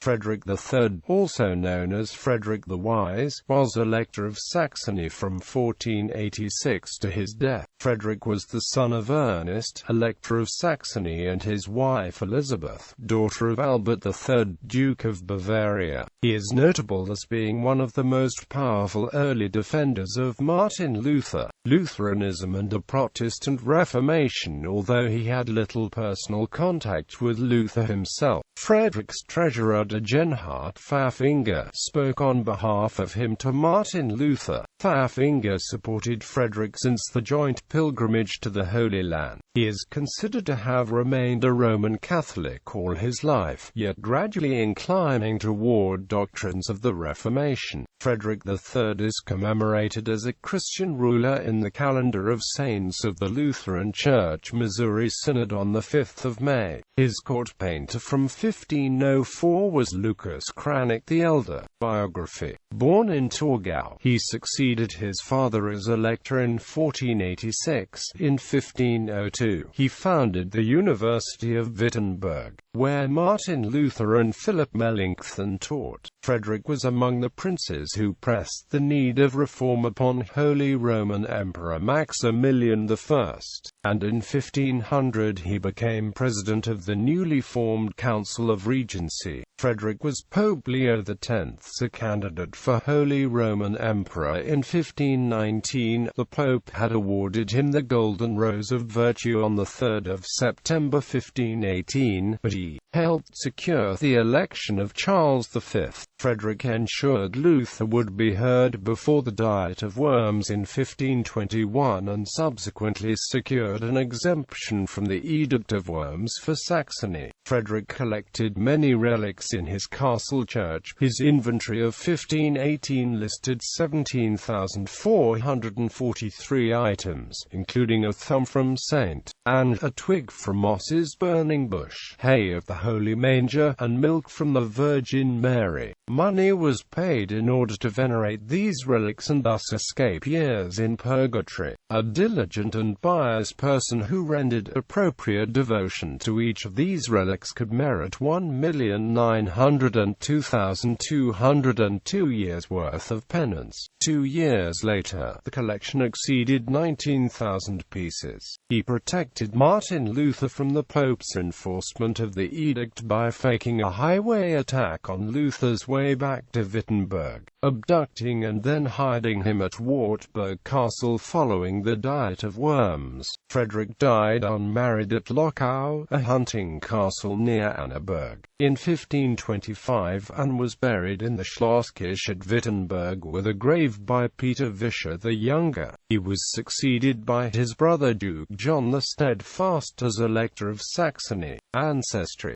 Frederick III, also known as Frederick the Wise, was Elector of Saxony from 1486 to his death. Frederick was the son of Ernest, Elector of Saxony, and his wife Elisabeth, daughter of Albert III, Duke of Bavaria. He is notable as being one of the most powerful early defenders of Martin Luther, Lutheranism and the Protestant Reformation, although he had little personal contact with Luther himself. Frederick's treasurer Degenhart Pfaffinger spoke on behalf of him to Martin Luther. Pfaffinger supported Frederick since the joint pilgrimage to the Holy Land. He is considered to have remained a Roman Catholic all his life, yet gradually inclining toward doctrines of the Reformation. Frederick III is commemorated as a Christian ruler in the calendar of saints of the Lutheran Church Missouri Synod on the 5th of May. His court painter from 1504 was Lucas Cranach the Elder. Biography. Born in Torgau, he succeeded his father as elector in 1486. In 1502, he founded the University of Wittenberg, where Martin Luther and Philip Melanchthon taught. Frederick was among the princes who pressed the need of reform upon Holy Roman Emperor Maximilian I, and in 1500 he became president of the newly formed Council of Regency. Frederick was Pope Leo X's candidate for Holy Roman Emperor in 1519. The Pope had awarded him the Golden Rose of Virtue on the 3rd of September 1518, but he helped secure the election of Charles V. Frederick ensured Luther would be heard before the Diet of Worms in 1521 and subsequently secured an exemption from the Edict of Worms for Saxony. Frederick collected many relics in his castle church. His inventory of 1518 listed 17,443 items, including a thumb from St. Anne, a twig from Moss's burning bush, hay of the Holy Manger, and milk from the Virgin Mary. Money was paid in order to venerate these relics and thus escape years in purgatory. A diligent and pious person who rendered appropriate devotion to each of these relics could merit 1,902,202 years' worth of penance. 2 years later, the collection exceeded 19,000 pieces. He protected Martin Luther from the Pope's enforcement of the edict by faking a highway attack on Luther's way back to Wittenberg, abducting and then hiding him at Wartburg Castle following the Diet of Worms. Frederick died unmarried at Lochau, a hunting castle near Annaberg, in 1525 and was buried in the Schlosskirche at Wittenberg with a grave by Peter Vischer the Younger. He was succeeded by his brother Duke John the Steadfast as Elector of Saxony. Ancestry.